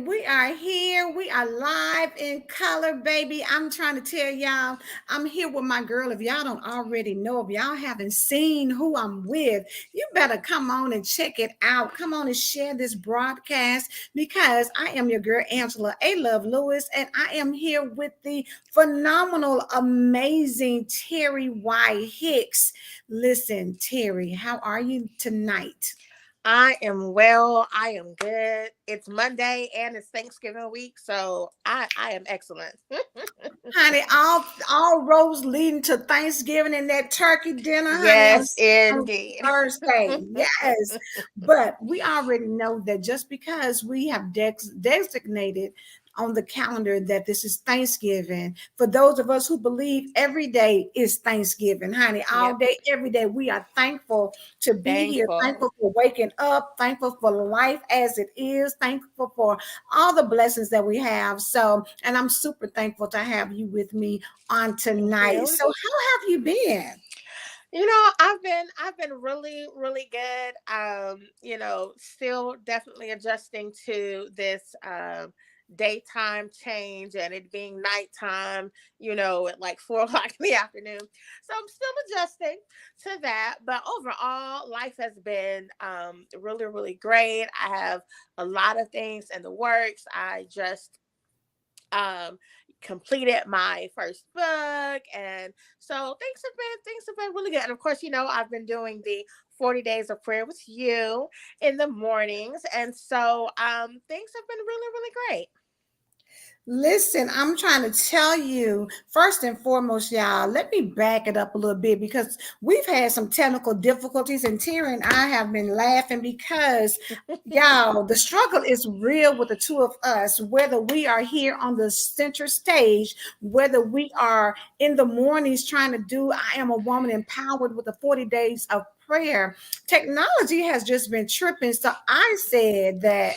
We are here. We are live in color, baby. I'm trying to tell y'all, I'm here with my girl. If y'all don't already know, if y'all haven't seen who I'm with, you better come on and check it out. Come on and share this broadcast because I am your girl, Angela A. Love Lewis, and I am here with the phenomenal, amazing Terry Y. Hicks. Listen, Terry, how are you tonight? I am well. I am good. It's Monday and it's Thanksgiving week, so I am excellent. Honey, all roads leading to Thanksgiving and that turkey dinner, honey, Yes, on indeed. Thursday. Yes. But we already know that just because we have designated on the calendar that this is Thanksgiving, for those of us who believe every day is Thanksgiving, honey, all Yep. day, every day, we are thankful to be here, Thankful. thankful for waking up, thankful for life as it is, thankful for all the blessings that we have. So, and I'm super thankful to have you with me on Thank tonight. you. So, how have you been? I've been really good. Still definitely adjusting to this daytime change and it being nighttime, at like 4 o'clock in the afternoon. So I'm still adjusting to that. But overall, life has been really great. I have a lot of things in the works. I just um completed my first book, and so things have been really good. And of course, I've been doing the 40 days of prayer with you in the mornings, and so things have been really great. Listen, I'm trying to tell you, first and foremost, y'all, let me back it up a little bit because we've had some technical difficulties, and Terry and I have been laughing because, y'all, the struggle is real with the two of us, whether we are here on the center stage, whether we are in the mornings trying to do I Am a Woman Empowered with the 40 days of prayer. Technology has just been tripping. So I said that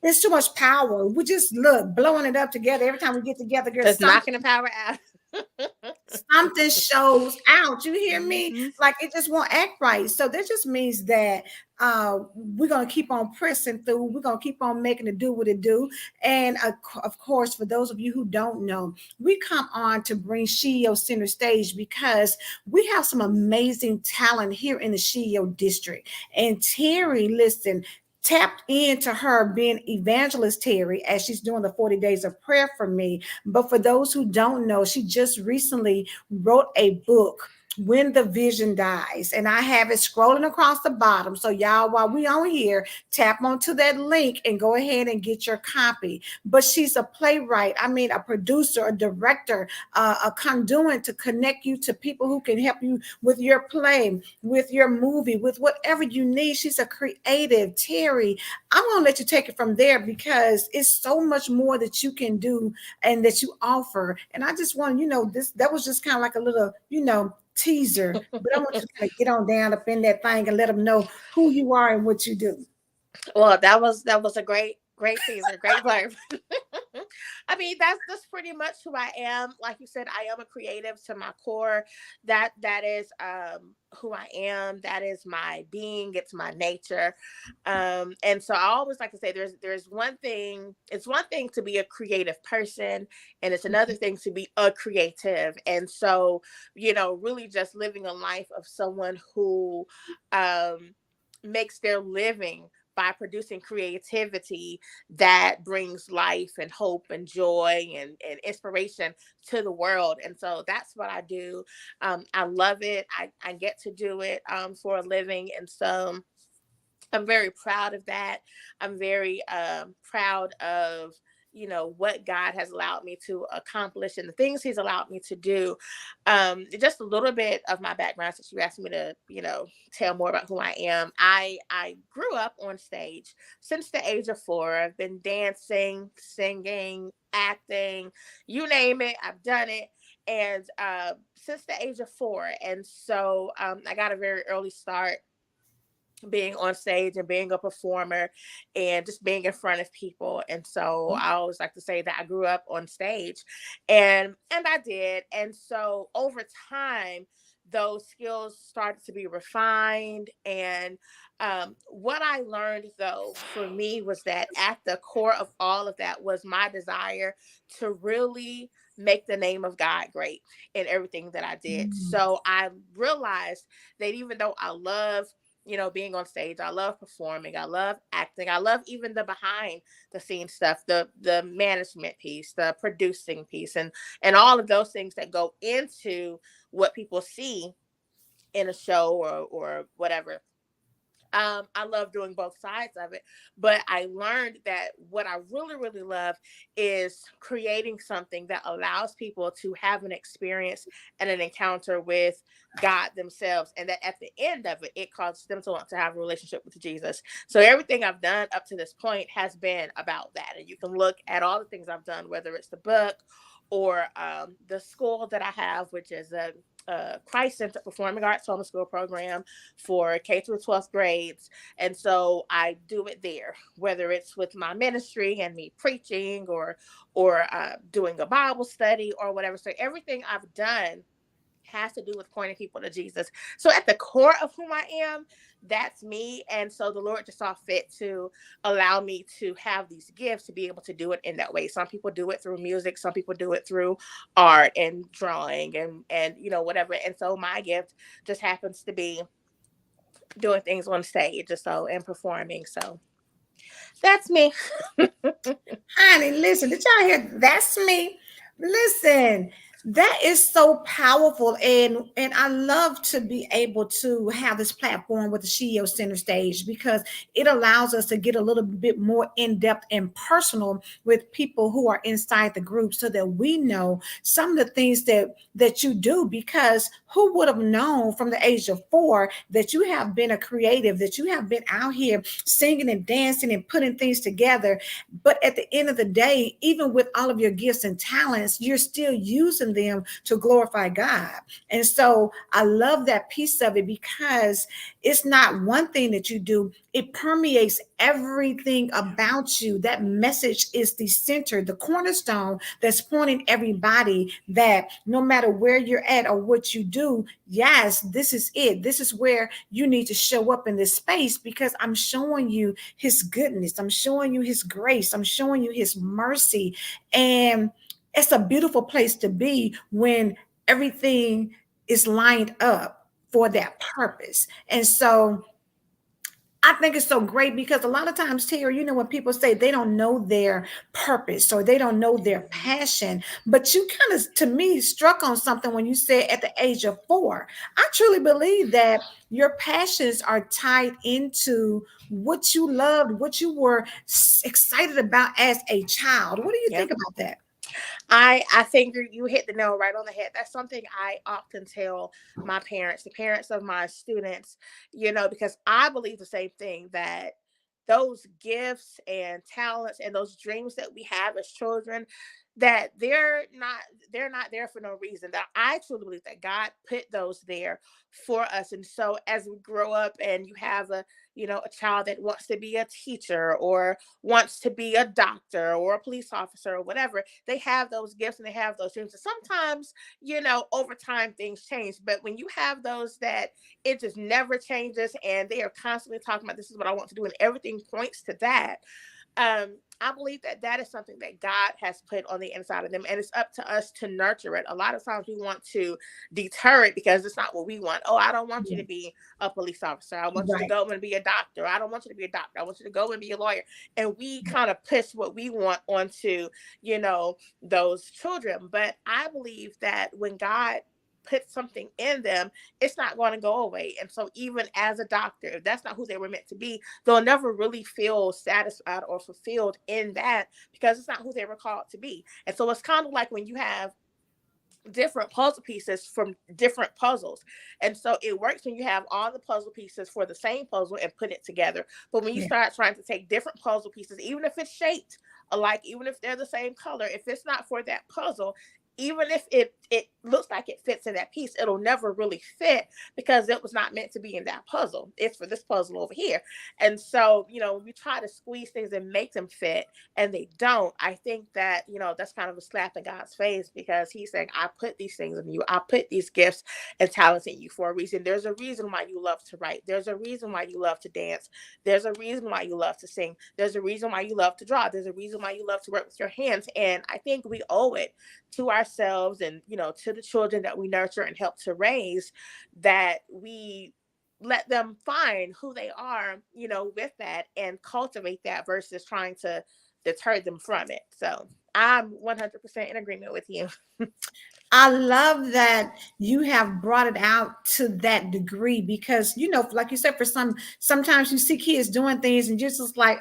it's too much power. We just look blowing it up together every time we get together. Girl, Just knocking the power out. something shows out. You hear me? Hmm. Like it just won't act right. So that just means that we're gonna keep on pressing through. We're gonna keep on making it do what it do. And of course, for those of you who don't know, we come on to bring SheEO center stage because we have some amazing talent here in the SheEO district. And Terry, listen, tapped into her being evangelist Terry as she's doing the 40 days of prayer for me. But for those who don't know, she just recently wrote a book, When the Vision Dies, and I have it scrolling across the bottom. So y'all, while we on here, tap onto that link and go ahead and get your copy. But she's a playwright, I mean a producer, a director, a conduit to connect you to people who can help you with your play, with your movie, with whatever you need. She's a creative. Terry, I'm going to let you take it from there because it's so much more that you can do and that you offer. And I just want, this, that was just kind of like a little, teaser, but I want you to kind of get on down up in that thing and let them know who you are and what you do. Well, that was a great teaser, great blurb. I mean, that's pretty much who I am. Like you said, I am a creative to my core. That is who I am. That is my being. It's my nature. And so I always like to say there's one thing. It's one thing to be a creative person, and it's another thing to be a creative. And so, really just living a life of someone who makes their living by producing creativity that brings life and hope and joy and inspiration to the world. And so that's what I do. I love it. I get to do it for a living. And so I'm very proud of that. I'm very proud of what God has allowed me to accomplish and the things He's allowed me to do. Just a little bit of my background, since you asked me to tell more about who I am. I grew up on stage since the age of 4. I've been dancing, singing, acting, you name it, I've done it. And since the age of 4, and so I got a very early start being on stage and being a performer and just being in front of people. And so I always like to say that I grew up on stage, and I did. And so over time, those skills started to be refined. And what I learned, though, for me was that at the core of all of that was my desire to really make the name of God great in everything that I did. Mm. So I realized that even though I love, being on stage, I love performing, I love acting, I love even the behind the scenes stuff, the management piece, the producing piece, and all of those things that go into what people see in a show or whatever. I love doing both sides of it, but I learned that what I really, really love is creating something that allows people to have an experience and an encounter with God themselves, and that at the end of it, it causes them to want to have a relationship with Jesus. So everything I've done up to this point has been about that, and you can look at all the things I've done, whether it's the book or the school that I have, which is a Christ Center Performing Arts Homeschool Program for K through 12th grades. And so I do it there, whether it's with my ministry and me preaching or doing a Bible study or whatever. So everything I've done has to do with pointing people to Jesus. So at the core of whom I am, that's me. And so the Lord just saw fit to allow me to have these gifts to be able to do it in that way. Some people do it through music, some people do it through art and drawing and whatever. And so my gift just happens to be doing things on stage or so and performing. So that's me. Honey, listen, did y'all hear? That's me. Listen, that is so powerful, and I love to be able to have this platform with the SheEO Center Stage because it allows us to get a little bit more in depth and personal with people who are inside the group, so that we know some of the things that you do. Because who would have known from the age of 4 that you have been a creative, that you have been out here singing and dancing and putting things together, but at the end of the day, even with all of your gifts and talents, you're still using them to glorify God. And so I love that piece of it because it's not one thing that you do, it permeates everything about you. That message is the center, the cornerstone that's pointing everybody that no matter where you're at or what you do, yes, this is it. This is where you need to show up in this space because I'm showing you his goodness. I'm showing you his grace. I'm showing you his mercy. And it's a beautiful place to be when everything is lined up for Yeah. that purpose. And so I think it's so great because a lot of times, Terry, when people say they don't know their purpose or they don't know their Mhm. passion, but you kind of, to me, struck on something when you said at the age of 4. I truly believe that your passions are tied into what you loved, what you were excited about as a child. What do you Yeah. think about that? I think you hit the nail right on the head. That's something I often tell my parents, the parents of my students, because I believe the same thing, that those gifts and talents and those dreams that we have as children, that they're not there for no reason. That I truly believe that God put those there for us. And so as we grow up and you have a child that wants to be a teacher or wants to be a doctor or a police officer or whatever, they have those gifts and they have those dreams. And sometimes, over time things change. But when you have those that it just never changes and they are constantly talking about this is what I want to do and everything points to that, I believe that that is something that God has put on the inside of them, and it's up to us to nurture it. A lot of times we want to deter it because it's not what we want. Oh, I don't want you Yeah, to be a police officer. I want you to right. go and be a doctor. I don't want you to be a doctor. I want you to go and be a lawyer. And we kind of push what we want onto, those children. But I believe that when God put something in them, it's not going to go away. And so even as a doctor, if that's not who they were meant to be, they'll never really feel satisfied or fulfilled in that because it's not who they were called to be. And so it's kind of like when you have different puzzle pieces from different puzzles. And so it works when you have all the puzzle pieces for the same puzzle and put it together. But when you Yeah, start trying to take different puzzle pieces, even if it's shaped alike, even if they're the same color, if it's not for that puzzle, even if it looks like it fits in that piece, it'll never really fit because it was not meant to be in that puzzle. It's for this puzzle over here. And so, when we try to squeeze things and make them fit and they don't, I think that, that's kind of a slap in God's face, because he's saying, I put these things in you. I put these gifts and talents in you for a reason. There's a reason why you love to write. There's a reason why you love to dance. There's a reason why you love to sing. There's a reason why you love to draw. There's a reason why you love to work with your hands. And I think we owe it to ourselves and, to the children that we nurture and help to raise, that we let them find who they are, with that, and cultivate that versus trying to deter them from it. So I'm 100% in agreement with you. I love that you have brought it out to that degree, because, like you said, sometimes you see kids doing things and you're just like,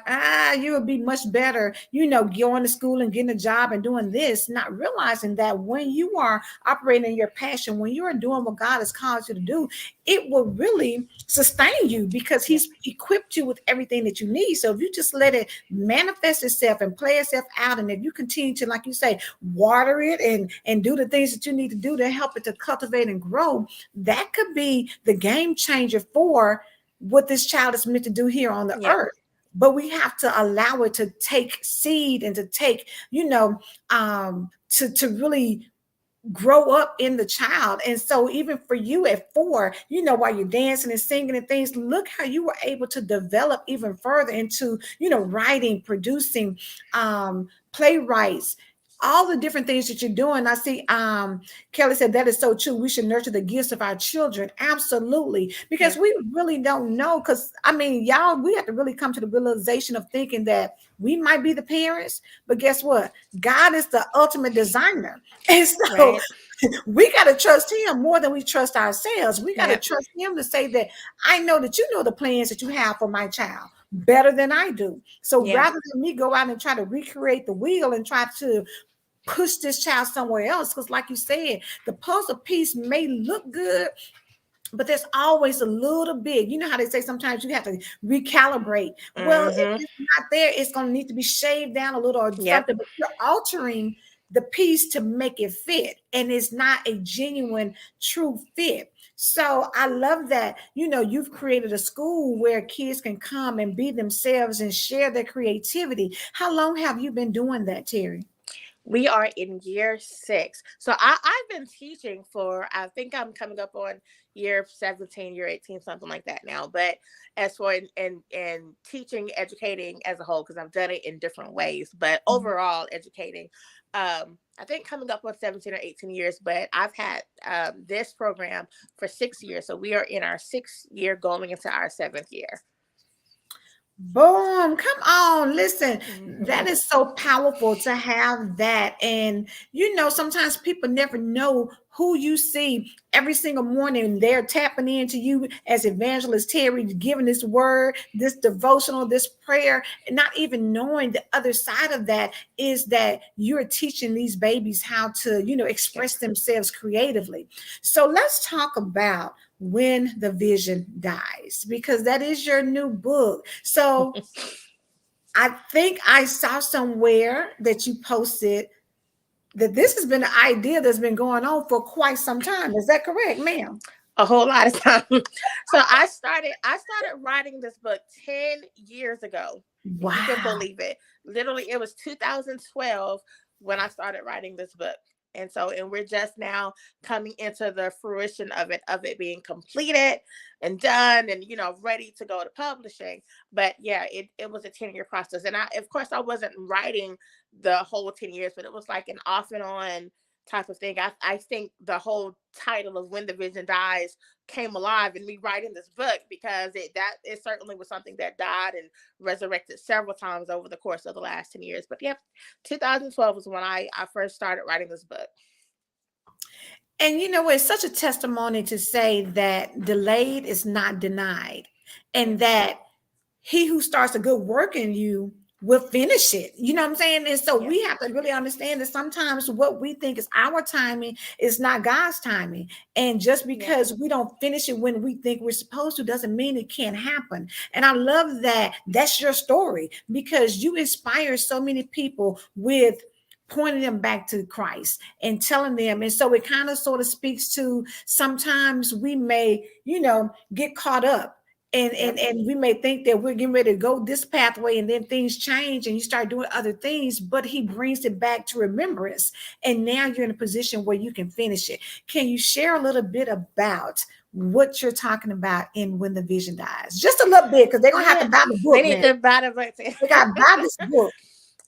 you would be much better, going to school and getting a job and doing this, not realizing that when you are operating in your passion, when you are doing what God has called you to do, it will really sustain you, because he's equipped you with everything that you need. So if you just let it manifest itself and play itself out, and if you continue to, like you say, water it and do the things that you need to do to help it to cultivate and grow, that could be the game changer for what this child is meant to do here on the earth. But we have to allow it to take seed and to take, to really grow up in the child. And so even for you at 4, while you're dancing and singing and things, look how you were able to develop even further into, writing, producing, playwrights, all the different things that you're doing. I see Kelly said that is so true. We should nurture the gifts of our children. Absolutely. Because we really don't know. Because y'all, we have to really come to the realization of thinking that we might be the parents, but guess what? God is the ultimate designer. And so we got to trust him more than we trust ourselves. We got to trust him to say that I know that you know the plans that you have for my child better than I do. So rather than me go out and try to recreate the wheel and try to push this child somewhere else, because like you said, the puzzle piece may look good, but there's always a little bit, how they say sometimes you have to recalibrate. Well, if it's not there, it's going to need to be shaved down a little or something, but you're altering the piece to make it fit, and it's not a genuine true fit. So I love that, you've created a school where kids can come and be themselves and share their creativity. How long have you been doing that, Terrye? We are in year 6. So I've been teaching for, I think I'm coming up on year 17, year 18, something like that now. But as for in teaching, educating as a whole, because I've done it in different ways, but overall educating, I think coming up on 17 or 18 years, but I've had this program for 6 years. So we are in our 6th year going into our 7th year. Boom. Come on. Listen, that is so powerful to have that. And, sometimes people never know who you see every single morning. They're tapping into you as Evangelist Terrye, giving this word, this devotional, this prayer, and not even knowing the other side of that is that you're teaching these babies how to, express themselves creatively. So let's talk about When the Vision Dies, because that is your new book. So I think I saw somewhere that you posted that this has been an idea that's been going on for quite some time. Is that correct, ma'am? A whole lot of time. So I started writing this book 10 years ago. Wow. If you can believe it. Literally, it was 2012 when I started writing this book. And we're just now coming into the fruition of it being completed and done and, ready to go to publishing. But it was a 10-year process. And of course, I wasn't writing the whole 10 years, but it was like an off and on type of thing. I think the whole title of When the Vision Dies came alive in me writing this book, because it certainly was something that died and resurrected several times over the course of the last 10 years. But 2012 was when I first started writing this book. And it's such a testimony to say that delayed is not denied, and that he who starts a good work in you will finish it. You know what I'm saying? And so we have to really understand that sometimes what we think is our timing is not God's timing. And just because we don't finish it when we think we're supposed to doesn't mean it can't happen. And I love that that's your story, because you inspire so many people with pointing them back to Christ and telling them. And so it kind of sort of speaks to, sometimes we may, get caught up. And, Yep. and and we may think that we're getting ready to go this pathway, and then things change and you start doing other things, but he brings it back to remembrance. And now you're in a position where you can finish it. Can you share a little bit about what you're talking about in When the Vision Dies? Just a little bit, because they're gonna have to Yeah. buy the They book need now. to buy the book too. They gotta buy this book.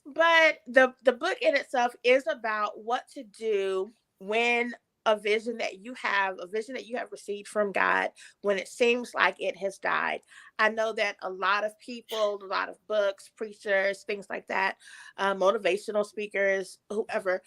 But the book in itself is about what to do when a vision that you have received from God, when it seems like it has died. I know that a lot of people, a lot of books, preachers, things like that, motivational speakers, whoever,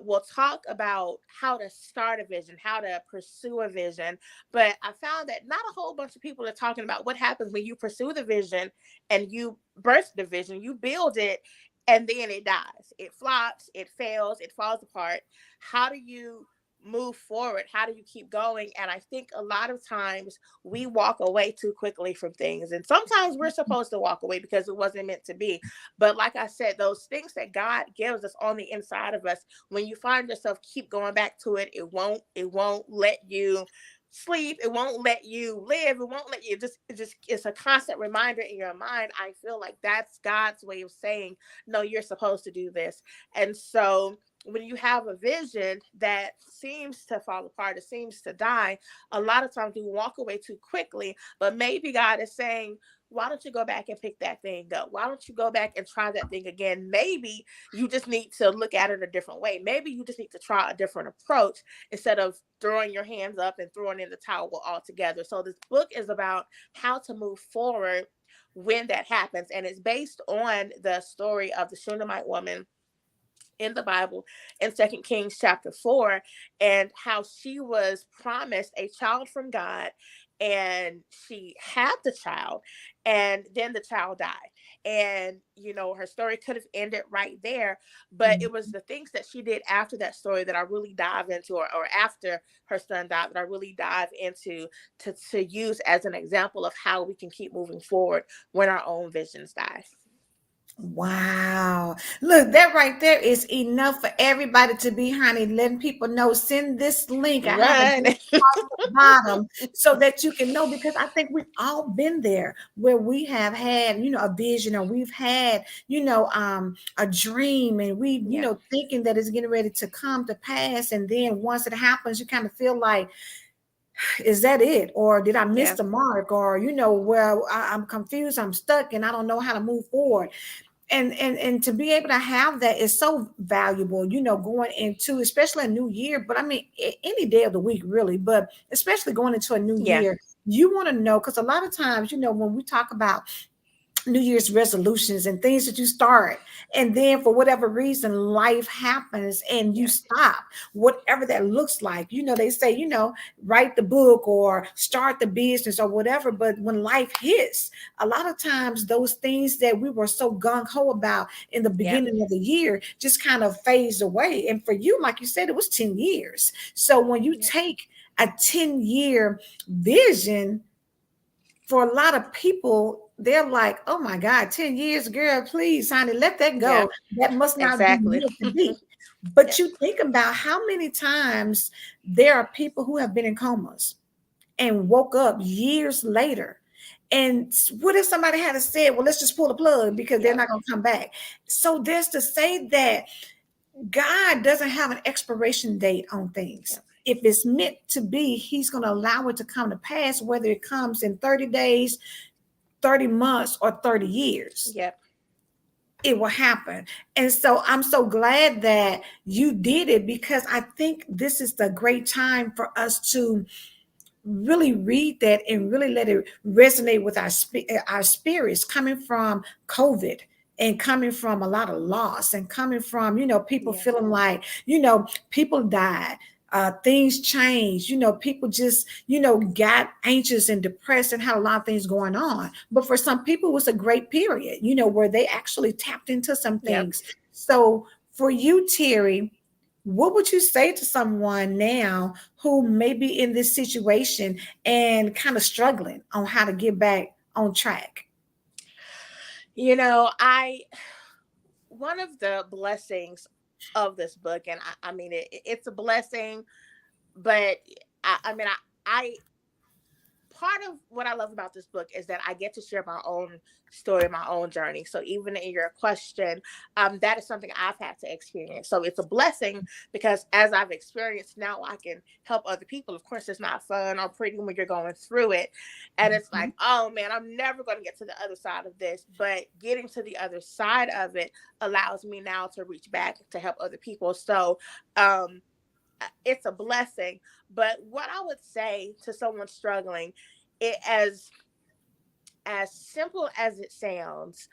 will talk about how to start a vision, how to pursue a vision. But I found that not a whole bunch of people are talking about what happens when you pursue the vision and you birth the vision, you build it, and then it dies. It flops, it fails, it falls apart. How do you move forward? How do you keep going? And I think a lot of times we walk away too quickly from things. And sometimes we're supposed to walk away because it wasn't meant to be. But like I said, those things that God gives us on the inside of us, when you find yourself keep going back to it, it won't let you sleep, it won't let you live, it won't let you just it's a constant reminder in your mind. I feel like that's God's way of saying, no, you're supposed to do this. And so when you have a vision that seems to fall apart, it seems to die, a lot of times we walk away too quickly. But maybe God is saying, why don't you go back and pick that thing up? Why don't you go back and try that thing again? Maybe you just need to look at it a different way. Maybe you just need to try a different approach instead of throwing your hands up and throwing in the towel altogether. So this book is about how to move forward when that happens. And it's based on the story of the Shunammite woman in the Bible in 2 Kings chapter 4, and how she was promised a child from God, and she had the child, and then the child died. And her story could have ended right there, but it was the things that she did after that story that I really dive into, or after her son died, that I really dive into to use as an example of how we can keep moving forward when our own visions die. Wow. Look, that right there is enough for everybody to be, honey, letting people know. Send this link. I have it Run. down across the bottom so that you can know, because I think we've all been there where we have had, a vision, or we've had, a dream, and we, Yeah. thinking that it's getting ready to come to pass. And then once it happens, you kind of feel like, is that it? Or did I miss Yeah. the mark? Or, well, I'm confused, I'm stuck, and I don't know how to move forward. And to be able to have that is so valuable, going into, especially a new year. But I mean, any day of the week, really, but especially going into a new Yeah. year, you want to know, because a lot of times, when we talk about New Year's resolutions and things that you start, and then for whatever reason life happens and you Yeah. stop, whatever that looks like. They say, write the book or start the business or whatever, but when life hits, a lot of times those things that we were so gung-ho about in the Yeah. beginning of the year just kind of fades away. And for you, like you said, it was 10 years. So when you Yeah. take a 10-year vision, for a lot of people, they're like, oh my God, 10 years, girl, please, honey, let that Yeah. go. That must not be Exactly. meant to be. But Yeah. you think about how many times there are people who have been in comas and woke up years later. And what if somebody had said, well, let's just pull the plug because they're Yep. not going to come back? So there's to say that God doesn't have an expiration date on things. Yep. If it's meant to be, he's going to allow it to come to pass, whether it comes in 30 days, 30 months, or 30 years. Yep. It will happen. And so I'm so glad that you did it, because I think this is the great time for us to really read that and really let it resonate with our spirits, coming from COVID and coming from a lot of loss, and coming from, people Yeah. feeling like, people died, things changed, people just, got anxious and depressed and had a lot of things going on. But for some people, it was a great period, where they actually tapped into some Yep. things. So for you, Terry, what would you say to someone now who may be in this situation and kind of struggling on how to get back on track? I one of the blessings. of this book. And I mean, it's a blessing, but I mean, I part of what I love about this book is that I get to share my own story, my own journey. So even in your question, that is something I've had to experience. So it's a blessing because as I've experienced, now I can help other people. Of course, it's not fun or pretty when you're going through it. And it's like, oh man, I'm never going to get to the other side of this. But getting to the other side of it allows me now to reach back to help other people. So, it's a blessing. But what I would say to someone struggling, it as simple as it sounds,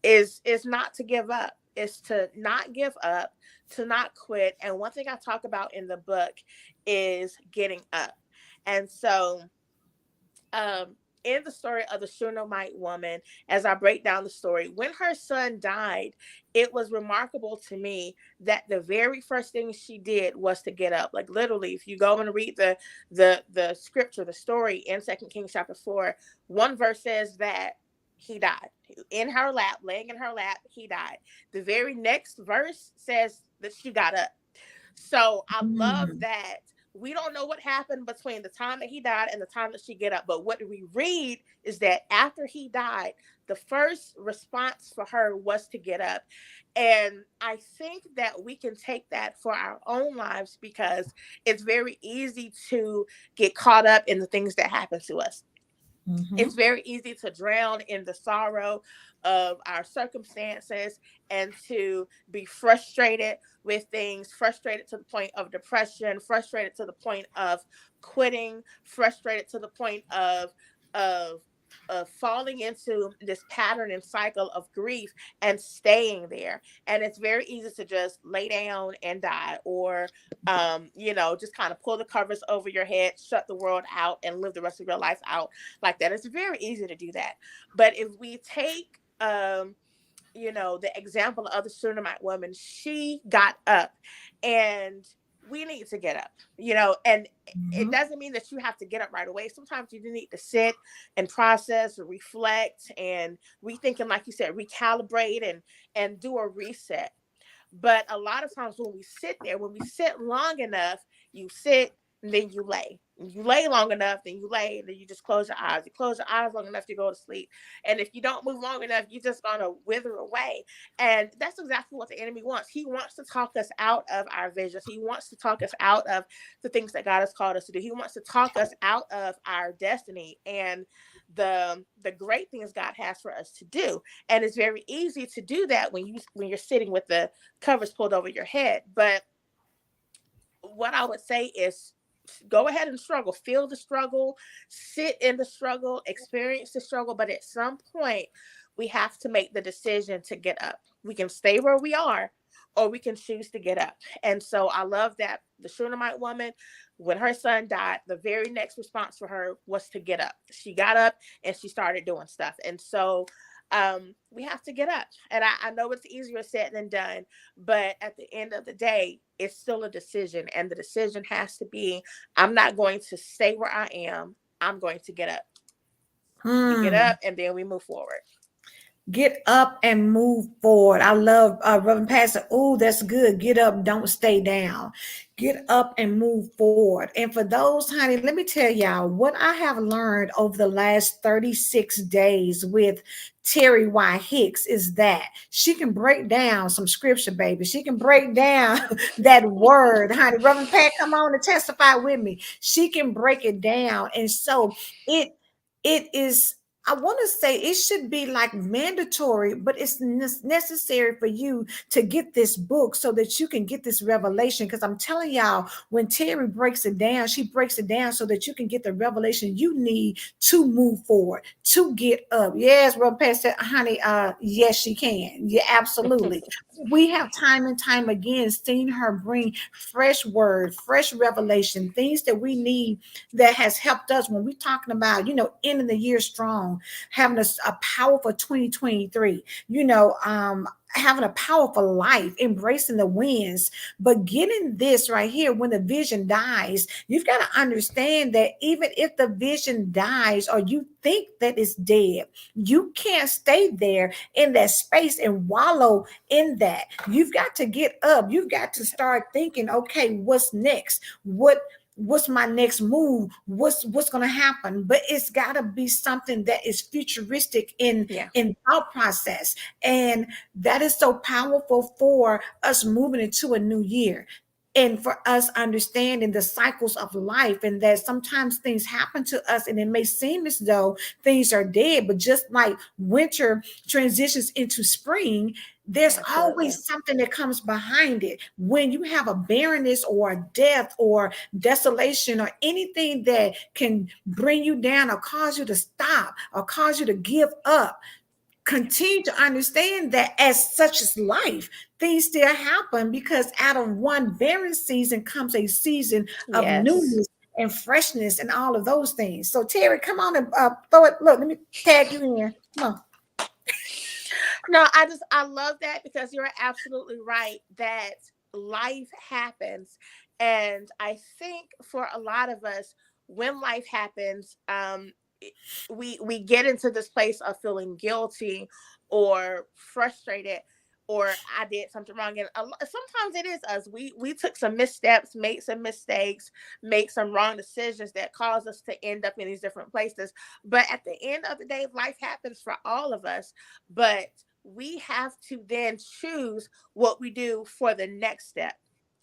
is not to give up. Is to not give up, to not quit. And one thing I talk about in the book is getting up. And so um, in the story of the Shunammite woman, as I break down the story, when her son died, it was remarkable to me that the very first thing she did was to get up. Like literally, if you go and read the scripture, the story in 2 Kings chapter 4, one verse says that he died in her lap, laying in her lap. He died. The very next verse says that she got up. So I love Mm. that we don't know what happened between the time that he died and the time that she get up. But what we read is that after he died, the first response for her was to get up. And I think that we can take that for our own lives because it's very easy to get caught up in the things that happen to us. It's Mhm. very easy to drown in the sorrow of our circumstances and to be frustrated with things, frustrated to the point of depression, frustrated to the point of quitting, frustrated to the point of of falling into this pattern and cycle of grief and staying there. And it's very easy to just lay down and die, or just kind of pull the covers over your head, shut the world out, and live the rest of your life out like that. It's very easy to do that. But if we take the example of the Shunammite woman, she got up, and we need to get up, and it Mhm. doesn't mean that you have to get up right away. Sometimes you need to sit and process, reflect, and rethink, and like you said, recalibrate and do a reset. But a lot of times when we sit there, when we sit long enough, you sit and then you lay. You lay long enough, then you lay, and then you just close your eyes. You close your eyes long enough, you go to sleep. And if you don't move long enough, you're just gonna wither away. And that's exactly what the enemy wants. He wants to talk us out of our visions. He wants to talk us out of the things that God has called us to do. He wants to talk us out of our destiny and the great things God has for us to do. And it's very easy to do that when you're sitting with the covers pulled over your head. But what I would say is go ahead and struggle, feel the struggle, sit in the struggle, experience the struggle. But at some point, we have to make the decision to get up. We can stay where we are, or we can choose to get up. And so I love that the Shunammite woman, when her son died, the very next response for her was to get up. She got up and she started doing stuff. And so we have to get up. And I know it's easier said than done, but at the end of the day, it's still a decision. And the decision has to be, I'm not going to stay where I am. I'm going to get up. We get Hmm. up and then we move forward. Get up and move forward. I love Reverend Pastor. Oh, that's good. Get up, don't stay down. Get up and move forward. And for those, honey, let me tell y'all what I have learned over the last 36 days with Terrye Hicks is that she can break down some scripture, baby. She can break down that word, honey. Reverend Pat, come on and testify with me. She can break it down. And so it is, I want to say it should be like mandatory, but it's necessary for you to get this book so that you can get this revelation. Because I'm telling y'all, when Terry breaks it down, she breaks it down so that you can get the revelation you need to move forward, to get up. Yes, Brother Pastor, honey, yes, she can. Yeah, absolutely. We have time and time again seen her bring fresh word, fresh revelation, things that we need that has helped us when we're talking about, ending the year strong, on, having a powerful 2023, having a powerful life, embracing the wins. But getting this right here, when the vision dies, you've got to understand that even if the vision dies or you think that it's dead, you can't stay there in that space and wallow in that. You've got to get up. You've got to start thinking, okay, what's next? What's my next move? What's going to happen? But it's got to be something that is futuristic in thought process. And that is so powerful for us moving into a new year, and for us understanding the cycles of life, and that sometimes things happen to us and it may seem as though things are dead, but just like winter transitions into spring, there's Absolutely. always something that comes behind it. When you have a barrenness or a death or desolation or anything that can bring you down or cause you to stop or cause you to give up, continue to understand that as such is life, things still happen, because out of one barren season comes a season of Yes. newness and freshness and all of those things. So Terry, come on and throw it. Look, let me tag you in. Come on. No, I love that, because you're absolutely right that life happens. And I think for a lot of us, when life happens, we get into this place of feeling guilty or frustrated, or I did something wrong. And sometimes it is us. We took some missteps, made some mistakes, made some wrong decisions that caused us to end up in these different places. But at the end of the day, life happens for all of us. But we have to then choose what we do for the next step.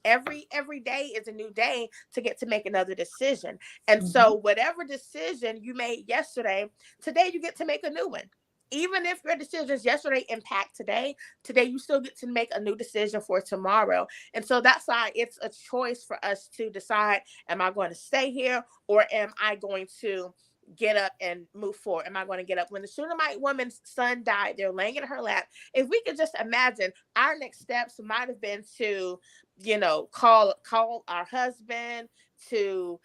Every day is a new day to get to make another decision. And Mhm. so whatever decision you made yesterday, today you get to make a new one. Even if your decisions yesterday impact today you still get to make a new decision for tomorrow. And so that's why it's a choice for us to decide, am I going to stay here, or am I going to get up and move forward? Am I going to get up? When the Shunammite woman's son died, they're laying in her lap. If we could just imagine, our next steps might have been to, call our husband, to,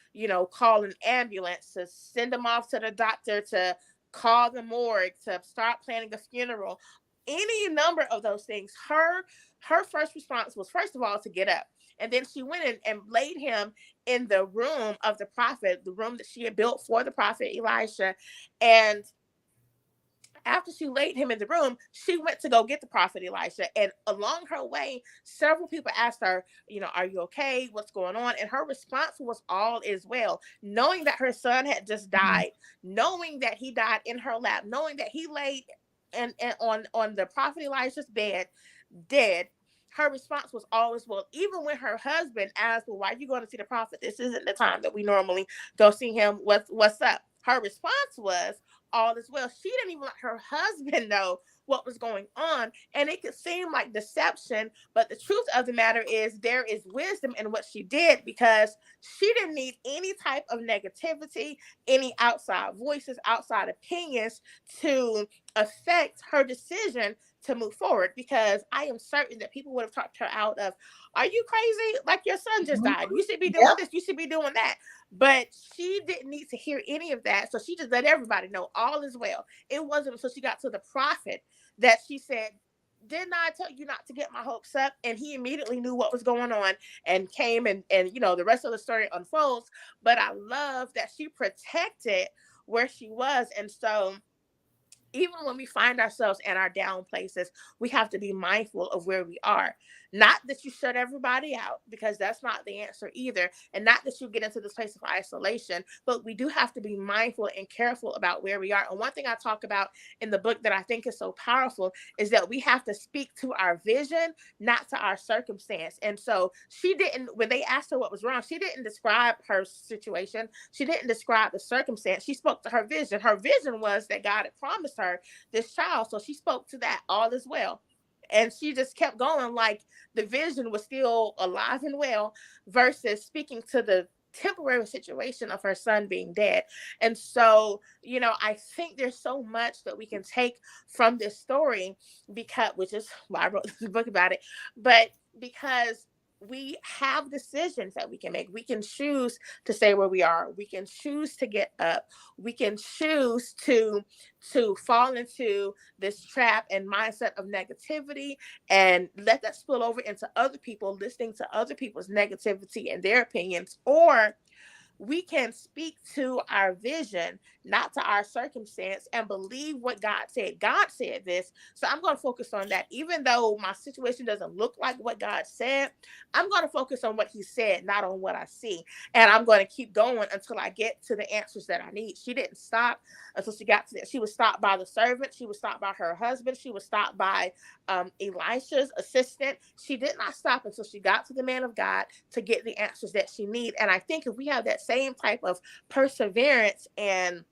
call an ambulance, to send them off to the doctor, to call the morgue, to start planning a funeral, any number of those things. Her first response was, first of all, to get up. And then she went in and laid him in the room of the prophet, the room that she had built for the prophet Elisha. And after she laid him in the room, she went to go get the prophet Elisha. And along her way, several people asked her, are you okay? What's going on? And her response was, all is well. Knowing that her son had just died, knowing that he died in her lap, knowing that he laid and on the prophet Elisha's bed, dead. Her response was always well. Even when her husband asked, well, why are you going to see the prophet? This isn't the time that we normally go see him. What's up? Her response was, all is well. She didn't even let her husband know what was going on. And it could seem like deception, but the truth of the matter is there is wisdom in what she did, because she didn't need any type of negativity, any outside voices, outside opinions to affect her decision to move forward. Because I am certain that people would have talked her out of, are you crazy? Like, your son just Mhm. died. You should be doing Yep. this. You should be doing that. But she didn't need to hear any of that. So she just let everybody know all is well. It wasn't until she got to the prophet that she said, didn't I tell you not to get my hopes up? And he immediately knew what was going on and came and the rest of the story unfolds. But I love that she protected where she was. And so even when we find ourselves in our down places, we have to be mindful of where we are. Not that you shut everybody out, because that's not the answer either. And not that you get into this place of isolation, but we do have to be mindful and careful about where we are. And one thing I talk about in the book that I think is so powerful is that we have to speak to our vision, not to our circumstance. And so she didn't, when they asked her what was wrong, she didn't describe her situation. She didn't describe the circumstance. She spoke to her vision. Her vision was that God had promised her this child. So she spoke to that, all is well. And she just kept going, like the vision was still alive and well, versus speaking to the temporary situation of her son being dead. And so, I think there's so much that we can take from this story, because, which is why I wrote this book about it, but because we have decisions that we can make. We can choose to stay where we are. We can choose to get up. We can choose to fall into this trap and mindset of negativity and let that spill over into other people, listening to other people's negativity and their opinions. Or we can speak to our vision, not to our circumstance, and believe what God said. God said this, so I'm going to focus on that. Even though my situation doesn't look like what God said, I'm going to focus on what he said, not on what I see. And I'm going to keep going until I get to the answers that I need. She didn't stop until she got to that. She was stopped by the servant. She was stopped by her husband. She was stopped by Elisha's assistant. She did not stop until she got to the man of God to get the answers that she needed. And I think if we have that same type of perseverance and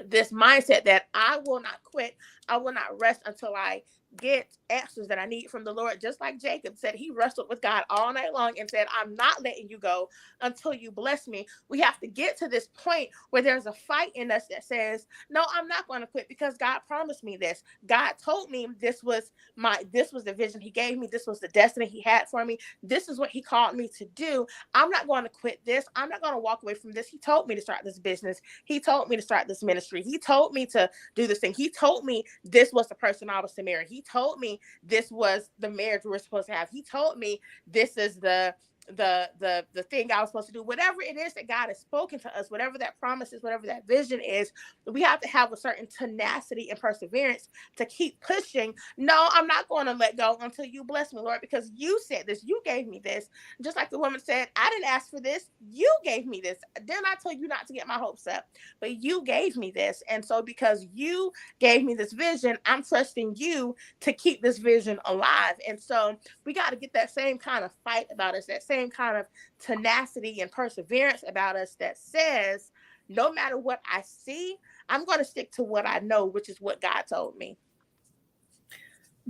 this mindset that I will not quit, I will not rest until I get answers that I need from the Lord. Just like Jacob said, he wrestled with God all night long and said, I'm not letting you go until you bless me. We have to get to this point where there's a fight in us that says, no, I'm not going to quit because God promised me this. God told me this was the vision he gave me. This was the destiny he had for me. This is what he called me to do. I'm not going to quit this. I'm not going to walk away from this. He told me to start this business. He told me to start this ministry. He told me to do this thing. He told me this was the person I was to marry. He told me this was the marriage we were supposed to have. He told me this is the thing I was supposed to do. Whatever it is that God has spoken to us, whatever that promise is, whatever that vision is, we have to have a certain tenacity and perseverance to keep pushing. No, I'm not going to let go until you bless me, Lord, because you said this. You gave me this. Just like the woman said, I didn't ask for this. You gave me this. Didn't I tell you not to get my hopes up? But you gave me this. And so because you gave me this vision, I'm trusting you to keep this vision alive. And so we got to get that same kind of fight about us, that same kind of tenacity and perseverance about us that says, no matter what I see, I'm going to stick to what I know, which is what God told me.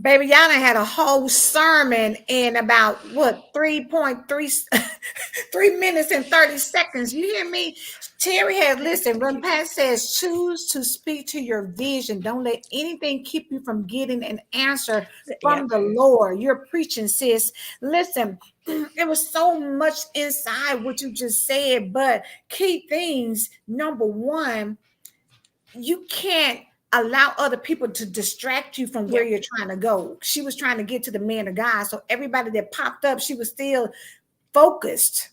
Baby, y'all done had a whole sermon in about what 3.3 3 minutes and 30 seconds. You hear me? Terry has listen. When Pat says choose to speak to your vision, don't let anything keep you from getting an answer Yeah. from the Lord. You're preaching, sis. Listen, it was so much inside what you just said, but key things. Number one, you can't allow other people to distract you from where Yeah. you're trying to go. She was trying to get to the man of God. So everybody that popped up, she was still focused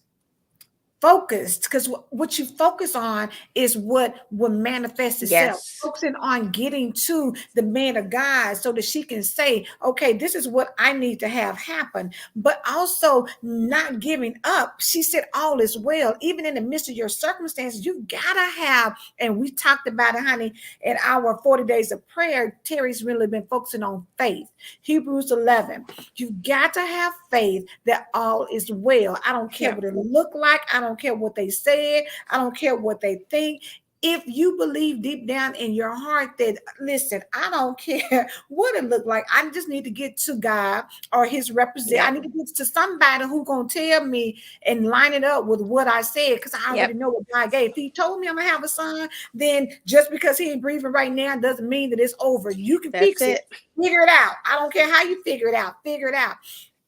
because what you focus on is what will manifest itself. Yes. Focusing on getting to the man of God so that she can say, okay, this is what I need to have happen, but also not giving up. She said all is well. Even in the midst of your circumstances, you gotta have, and we talked about it, honey, in our 40 days of prayer. Terry's really been focusing on faith. Hebrews 11. You got to have faith that all is well. I don't care what it look like. I don't care what they said. I don't care what they think. If you believe deep down in your heart that, listen, I don't care what it look like. I just need to get to God or his representative. I need to get to somebody who's going to tell me and line it up with what I said, because I already know what God gave. If he told me I'm going to have a son, then just because he ain't breathing right now doesn't mean that it's over. You can fix it. Figure it out. I don't care how you figure it out. Figure it out.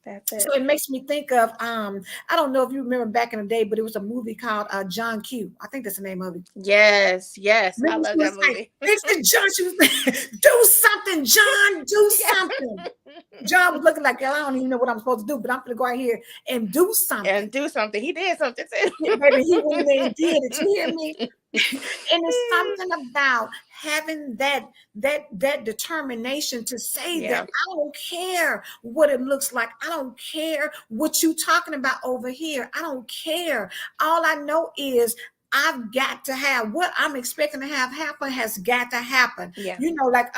That's it. So it makes me think of I don't know if you remember back in the day, but it was a movie called John Q. I think that's the name of it. Yes. Remember, I love that movie. Fix it, John. She was do something, John. Do something. John was looking like, I don't even know what I'm supposed to do, but I'm gonna go out here and do something. He did something too. Yeah, baby, he went there and did it. You hear me? And it's something about having that determination to say that I don't care what it looks like. I don't care what you talking about over here. I don't care. All I know is I've got to have what I'm expecting to have happen has got to happen. Yeah. You know, like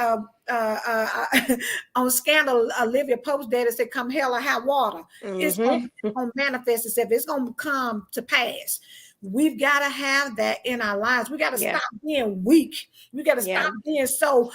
on Scandal, Olivia Pope's daddy said, come hell or high water. It's going to manifest itself. It's going to come to pass. We've got to have that in our lives. We got to stop being weak. We got to stop being so,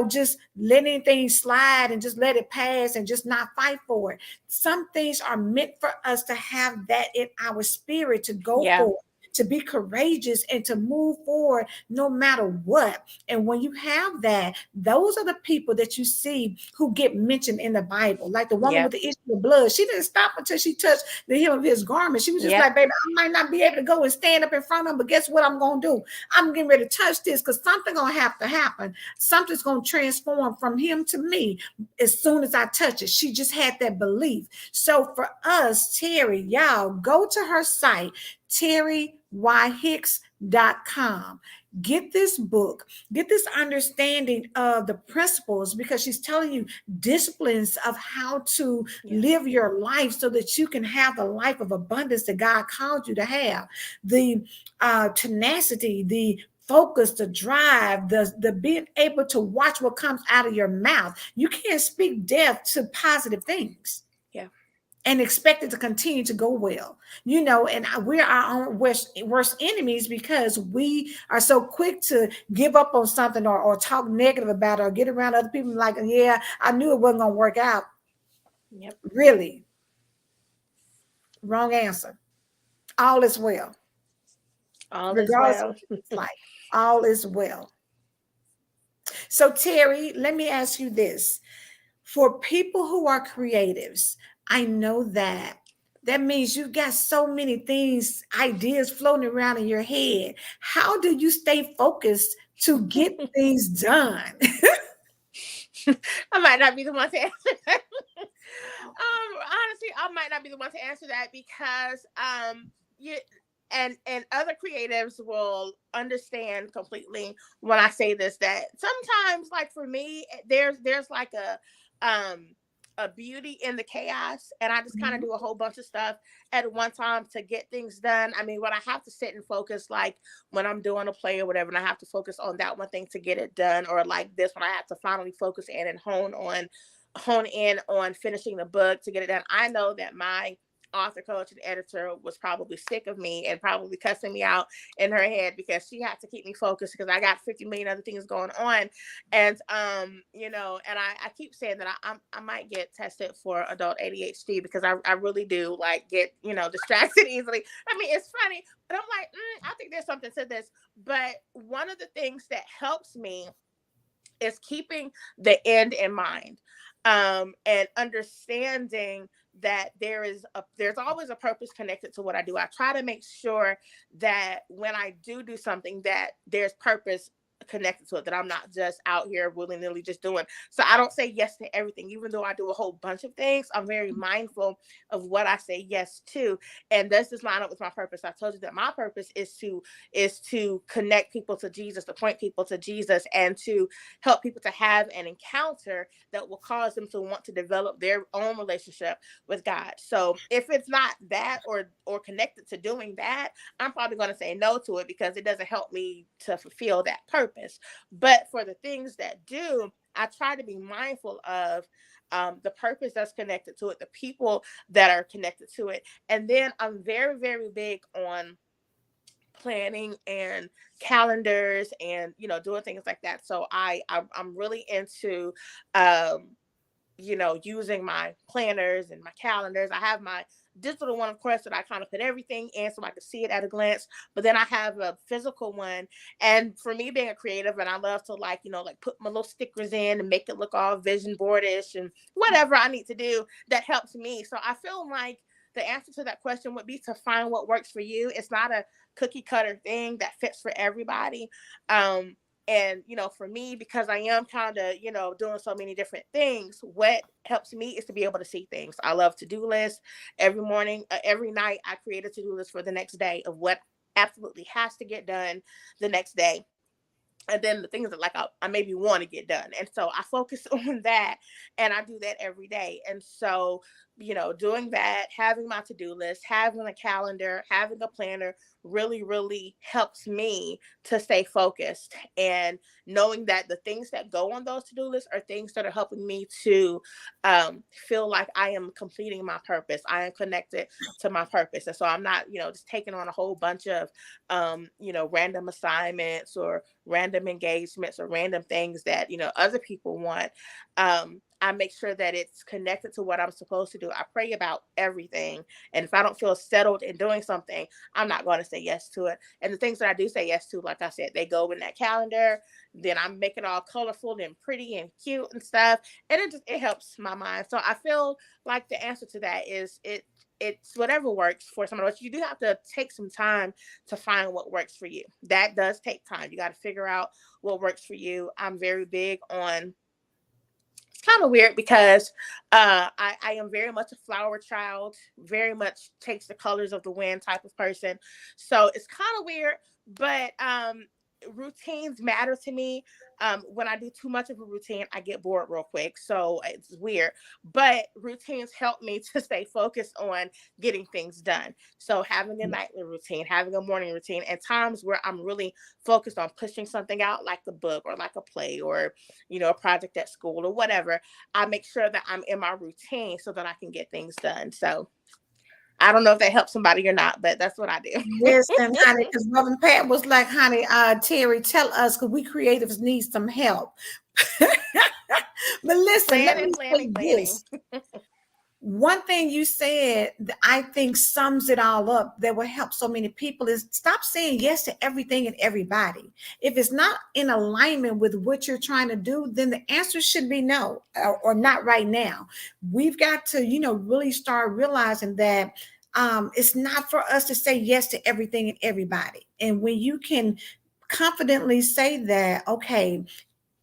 just letting things slide and just let it pass and just not fight for it. Some things are meant for us to have that in our spirit to go for. to be courageous and to move forward no matter what. And when you have that, those are the people that you see who get mentioned in the Bible. Like the woman with Yep. the issue of blood, she didn't stop until she touched the hem of his garment. She was just Yep. like, baby, I might not be able to go and stand up in front of him, but guess what I'm going to do? I'm getting ready to touch this because something's going to have to happen. Something's going to transform from him to me as soon as I touch it. She just had that belief. So for us, Terrye, y'all go to her site, terryhicks.com. Get this book, get this understanding of the principles, because she's telling you disciplines of how to Yeah. live your life so that you can have the life of abundance that God called you to have. The tenacity, the focus, the drive, the being able to watch what comes out of your mouth. You can't speak death to positive things Yeah. and expect it to continue to go well, you know. And we're our own worst enemies because we are so quick to give up on something, or talk negative about it, or get around other people like, yeah, I knew it wasn't going to work out. Yep. Really? Wrong answer. All is well. All is Regardless of well. what it's like, all is well. So, Terrye, let me ask you this. For people who are creatives, I know that means you've got so many things, ideas floating around in your head. How do you stay focused to get things done? I might not be the one to answer that. Honestly, I might not be the one to answer that because you and other creatives will understand completely when I say this, that sometimes, like for me, there's like a beauty in the chaos, and I just kind of Mhm. do a whole bunch of stuff at one time to get things done. I mean, when I have to sit and focus, like when I'm doing a play or whatever, and I have to focus on that one thing to get it done, or like this when I have to finally focus in and hone in on finishing the book to get it done. I know that my author, coach, and editor was probably sick of me and probably cussing me out in her head because she had to keep me focused because I got 50 million other things going on. And and I keep saying that I might get tested for adult ADHD because I really do like get, distracted easily. I mean, it's funny, but I'm like, I think there's something to this. But one of the things that helps me is keeping the end in mind, and understanding that there's always a purpose connected to what I do. I try to make sure that when I do something, that there's purpose connected to it, that I'm not just out here willy-nilly just doing. So I don't say yes to everything. Even though I do a whole bunch of things, I'm very mindful of what I say yes to. And does this line up with my purpose? I told you that my purpose is to connect people to Jesus, to point people to Jesus, and to help people to have an encounter that will cause them to want to develop their own relationship with God. So if it's not that, or connected to doing that, I'm probably going to say no to it because it doesn't help me to fulfill that purpose. But for the things that do, I try to be mindful of the purpose that's connected to it, the people that are connected to it. And then I'm very, very big on planning and calendars and doing things like that. So I'm really into using my planners and my calendars. I have my digital one, of course, that I kind of put everything in so I can see it at a glance. But then I have a physical one. And for me being a creative, and I love to like put my little stickers in and make it look all vision boardish and whatever I need to do that helps me. So I feel like the answer to that question would be to find what works for you. It's not a cookie cutter thing that fits for everybody. And for me, because I am kind of doing so many different things, what helps me is to be able to see things. I love to-do lists. Every morning, every night, I create a to-do list for the next day of what absolutely has to get done the next day, and then the things that like I maybe want to get done. And so I focus on that, and I do that every day. And so doing that, having my to-do list, having a calendar, having a planner really, really helps me to stay focused, and knowing that the things that go on those to-do lists are things that are helping me to feel like I am completing my purpose. I am connected to my purpose. And so I'm not just taking on a whole bunch of random assignments or random engagements or random things that other people want. I make sure that it's connected to what I'm supposed to do. I pray about everything. And if I don't feel settled in doing something, I'm not going to say yes to it. And the things that I do say yes to, like I said, they go in that calendar. Then I make it all colorful and pretty and cute and stuff. And it helps my mind. So I feel like the answer to that is it's whatever works for someone else. You do have to take some time to find what works for you. That does take time. You got to figure out what works for you. I'm very big on, it's kind of weird because I am very much a flower child, very much takes the colors of the wind type of person. So it's kind of weird, but routines matter to me. When I do too much of a routine, I get bored real quick. So it's weird, but routines help me to stay focused on getting things done. So having a nightly routine, having a morning routine, and times where I'm really focused on pushing something out, like the book or like a play or, a project at school or whatever, I make sure that I'm in my routine so that I can get things done. So I don't know if that helps somebody or not, but that's what I do. Listen, honey, because Reverend Pat was like, honey, Terry, tell us, because we creatives need some help. But listen, let me Planning, say planning, planning. this. One thing you said that I think sums it all up that will help so many people is stop saying yes to everything and everybody. If it's not in alignment with what you're trying to do, then the answer should be no, or not right now. We've got to, really start realizing that it's not for us to say yes to everything and everybody. And when you can confidently say that, okay,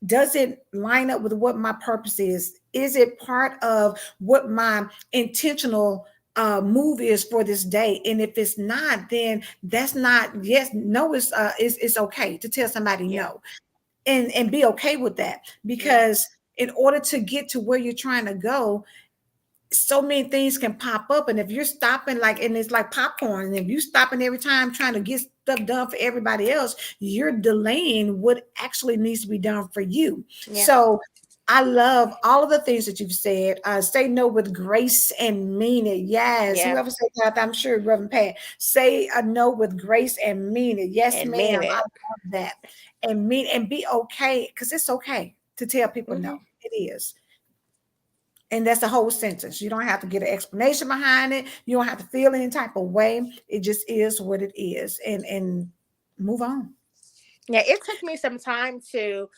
does it line up with what my purpose is? Is it part of what my intentional move is for this day? And if it's not, then that's not, yes, no, it's okay to tell somebody Yeah. no, and be okay with that, Yeah. because in order to get to where you're trying to go, so many things can pop up. And if you're stopping, like, and it's like popcorn, and if you're stopping every time trying to get stuff done for everybody else, you're delaying what actually needs to be done for you. Yeah. So I love all of the things that you've said. Say no with grace and mean it. Yes. Yeah. Whoever said that, I'm sure Reverend Pat. Say a no with grace and mean it. Yes, And mean ma'am. I it. love that. And mean, and be okay, because it's okay to tell people no. Hmm. It is. And that's the whole sentence. You don't have to get an explanation behind it. You don't have to feel any type of way. It just is what it is. And move on. Yeah, it took me some time to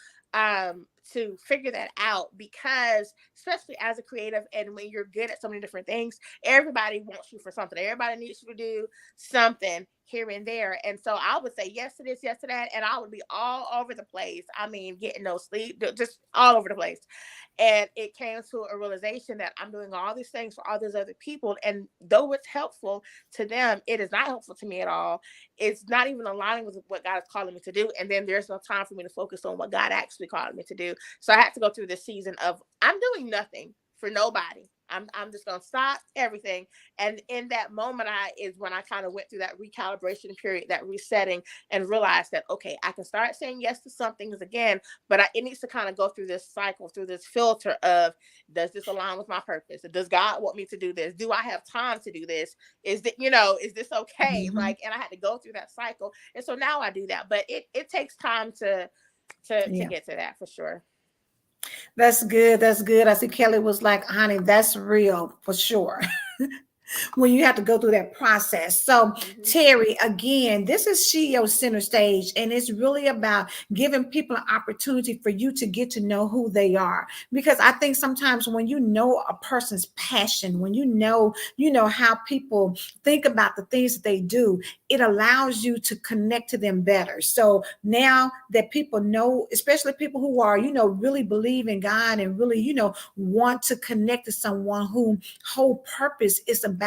figure that out, because especially as a creative, and when you're good at so many different things, everybody wants you for something. Everybody needs you to do something here and there. And so I would say yes to this, yes to that, and I would be all over the place. I mean, getting no sleep, just all over the place. And it came to a realization that I'm doing all these things for all these other people. And though it's helpful to them, it is not helpful to me at all. It's not even aligning with what God is calling me to do. And then there's no time for me to focus on what God actually called me to do. So I had to go through this season of I'm doing nothing for nobody. I'm just gonna stop everything. And in that moment, is when I kind of went through that recalibration period, that resetting, and realized that okay, I can start saying yes to some things again, but it needs to kind of go through this cycle, through this filter of, does this align with my purpose? Does God want me to do this? Do I have time to do this? Is that, is this okay? Mhm. Like, and I had to go through that cycle, and so now I do that, but it takes time to Yeah. get to that for sure. That's good. That's good. I see Kelly was like, honey, that's real for sure. When you have to go through that process. So, Hmm. Terry, again, this is SheEO Center Stage, and it's really about giving people an opportunity for you to get to know who they are. Because I think sometimes when you know a person's passion, when you know how people think about the things that they do, it allows you to connect to them better. So now that people know, especially people who are, really believe in God and really, want to connect to someone who whole purpose is about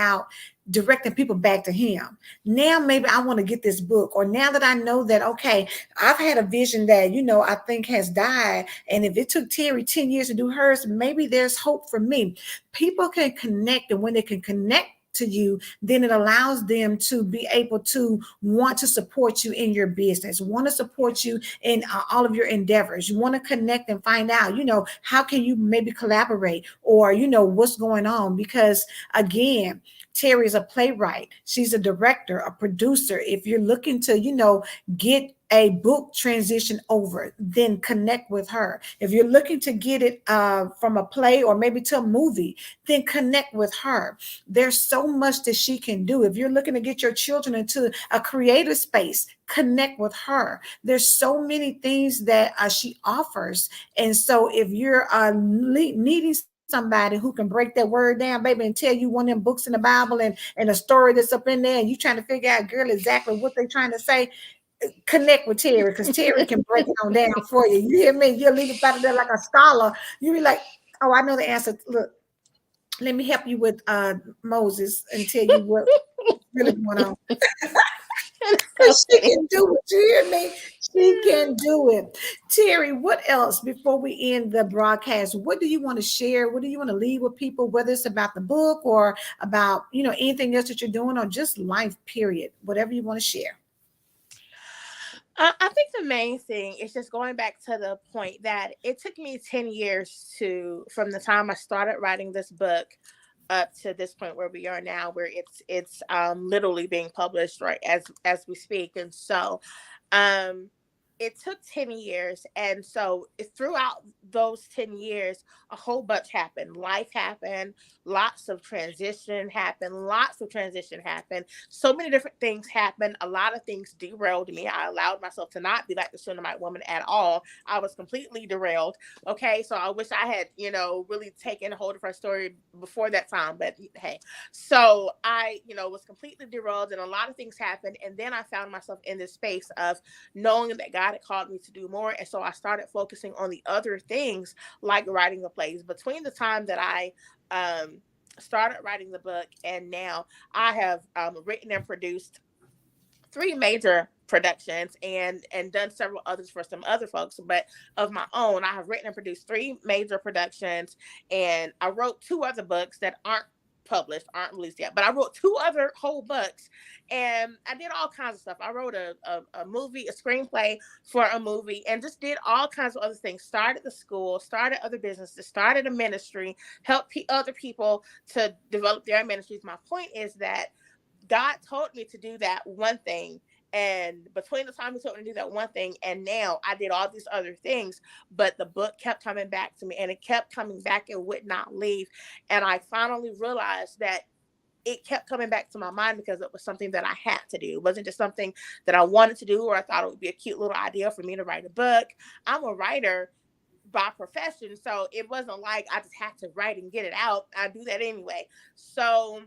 directing people back to him. Now maybe I want to get this book, or now that I know that, okay, I've had a vision that, I think has died, and if it took Terry 10 years to do hers, maybe there's hope for me. People can connect, and when they can connect to you, then it allows them to be able to want to support you in your business, want to support you in all of your endeavors. You want to connect and find out, how can you maybe collaborate, or, what's going on? Because again, Terry is a playwright. She's a director, a producer. If you're looking to, get a book transition over, then connect with her. If you're looking to get it from a play or maybe to a movie, then connect with her. There's so much that she can do. If you're looking to get your children into a creative space, connect with her. There's so many things that she offers. And so if you're needing somebody who can break that word down, baby, and tell you one of them books in the Bible and a story that's up in there, and you trying to figure out, girl, exactly what they're trying to say, connect with Terrye, because Terrye can break it on down for you. You hear me? You'll leave it out of there like a scholar. You'll be like, oh, I know the answer. Look, let me help you with Moses and tell you what really going on. Because she can do it. You hear me? She can do it. Terrye, what else before we end the broadcast? What do you want to share? What do you want to leave with people, whether it's about the book or about, anything else that you're doing or just life, period, whatever you want to share? I think the main thing is just going back to the point that it took me 10 years from the time I started writing this book up to this point where we are now, where it's literally being published right as we speak. And so um it took 10 years. And so throughout those 10 years, a whole bunch happened. Life happened, lots of transition happened. So many different things happened. A lot of things derailed me. I allowed myself to not be like the Shunammite woman at all. I was completely derailed. Okay. So I wish I had, really taken hold of her story before that time. But hey, so I, was completely derailed and a lot of things happened. And then I found myself in this space of knowing that God had called me to do more. And so I started focusing on the other things like writing the plays. Between the time that I started writing the book and now, I have written and produced 3 major productions and done several others for some other folks, but of my own, I have written and produced 3 major productions, and I wrote 2 other books that aren't released yet, but I wrote 2 other whole books, and I did all kinds of stuff. I wrote a movie, a screenplay for a movie, and just did all kinds of other things. Started the school, started other businesses, started a ministry, helped other people to develop their ministries. My point is that God told me to do that one thing. And between the time he told me to do that one thing and now, I did all these other things, but the book kept coming back to me and it kept coming back and would not leave. And I finally realized that it kept coming back to my mind because it was something that I had to do. It wasn't just something that I wanted to do or I thought it would be a cute little idea for me to write a book. I'm a writer by profession, so it wasn't like I just had to write and get it out. I do that anyway. So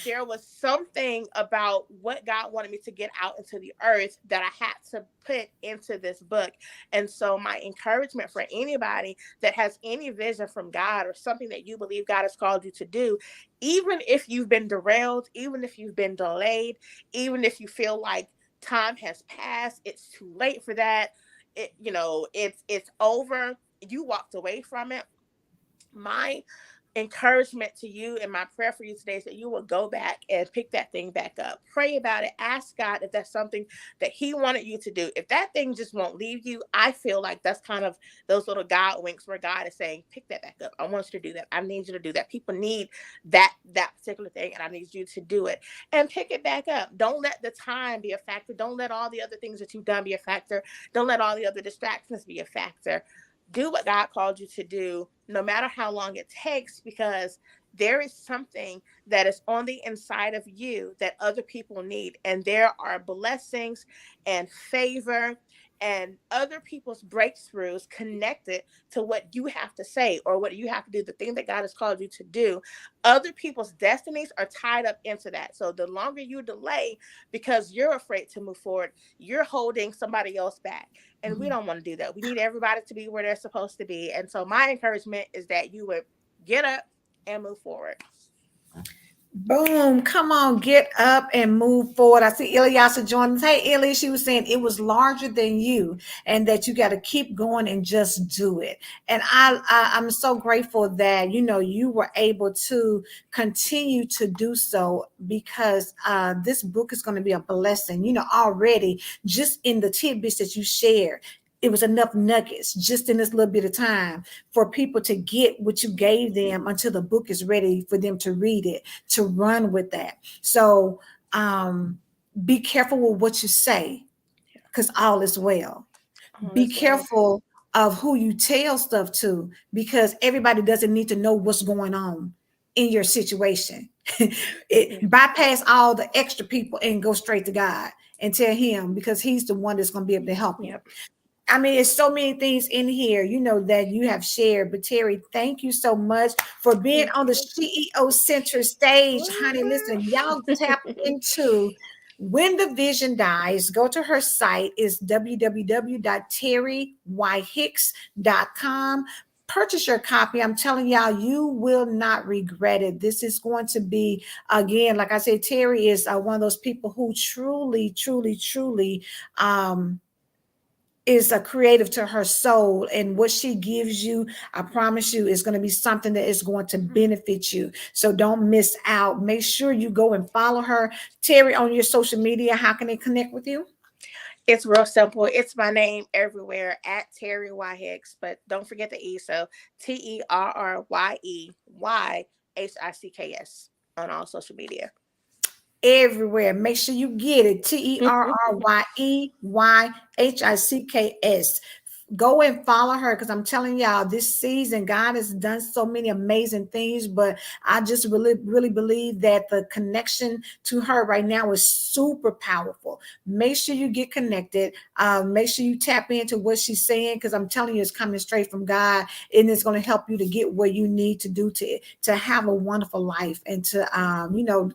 there was something about what God wanted me to get out into the earth that I had to put into this book. And so my encouragement for anybody that has any vision from God or something that you believe God has called you to do, even if you've been derailed, even if you've been delayed, even if you feel like time has passed, it's too late for that, it's over, you walked away from it. My encouragement to you and my prayer for you today is that you will go back and pick that thing back up. Pray about it. Ask God if that's something that he wanted you to do. If that thing just won't leave you, I feel like that's kind of those little God winks where God is saying, pick that back up. I want you to do that. I need you to do that. People need that particular thing, and I need you to do it. And pick it back up. Don't let the time be a factor. Don't let all the other things that you've done be a factor. Don't let all the other distractions be a factor. Do what God called you to do, no matter how long it takes, because there is something that is on the inside of you that other people need. And there are blessings and favor and other people's breakthroughs connected to what you have to say or what you have to do, the thing that God has called you to do. Other people's destinies are tied up into that. So the longer you delay because you're afraid to move forward, you're holding somebody else back. And we don't want to do that. We need everybody to be where they're supposed to be. And so my encouragement is that you would get up and move forward. Boom. Come on, get up and move forward. I see Ilyasa joining us. Hey, Ilya, she was saying it was larger than you and that you got to keep going and just do it. And I'm so grateful that, you were able to continue to do so because this book is going to be a blessing, already just in the tidbits that you shared. It was enough nuggets just in this little bit of time for people to get what you gave them until the book is ready for them to read it, to run with that. So be careful with what you say because all is well. All Be is well. careful of who you tell stuff to, because everybody doesn't need to know what's going on in your situation. Yeah. Bypass all the extra people and go straight to God and tell him, because he's the one that's going to be able to help you. Yep. I mean, it's so many things in here, that you have shared. But Terrye, thank you so much for being Thank on the you. SheEO Center stage, honey. Mhm. Listen, y'all tap into When the Vision Dies. Go to her site. It's www.terryhicks.com. Purchase your copy. I'm telling y'all, you will not regret it. This is going to be, again, like I said, Terrye is one of those people who truly, truly, truly, is a creative to her soul, and what she gives you, I promise you, is going to be something that is going to benefit you. So don't miss out. Make sure you go and follow her. Terrye, on your social media, how can they connect with you? It's real simple. It's my name everywhere at Terry Y Hicks, but don't forget the E. So TerryeYHicks on all social media. Everywhere. Make sure you get it. TerryeYHicks. Go and follow her, because I'm telling y'all, this season God has done so many amazing things. But I just really, really believe that the connection to her right now is super powerful. Make sure you get connected. Make sure you tap into what she's saying, because I'm telling you, it's coming straight from God, and it's going to help you to get where you need to do to have a wonderful life, and to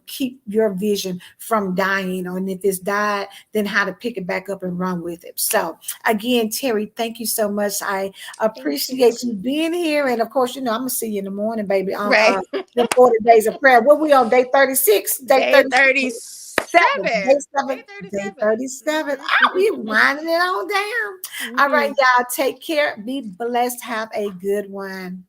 keep your vision from dying. And if it's died, then how to pick it back up and run with it. So again, Terrye, thank you so much. I Thank you. appreciate you being here. And of course, I'm gonna see you in the morning, baby, on Right. the 40 days of prayer. What we on, day 36? Day Day 36. 37. Day Day 7, day 37. 37. We winding it on down. All right, Mhm. y'all. Take care. Be blessed. Have a good one.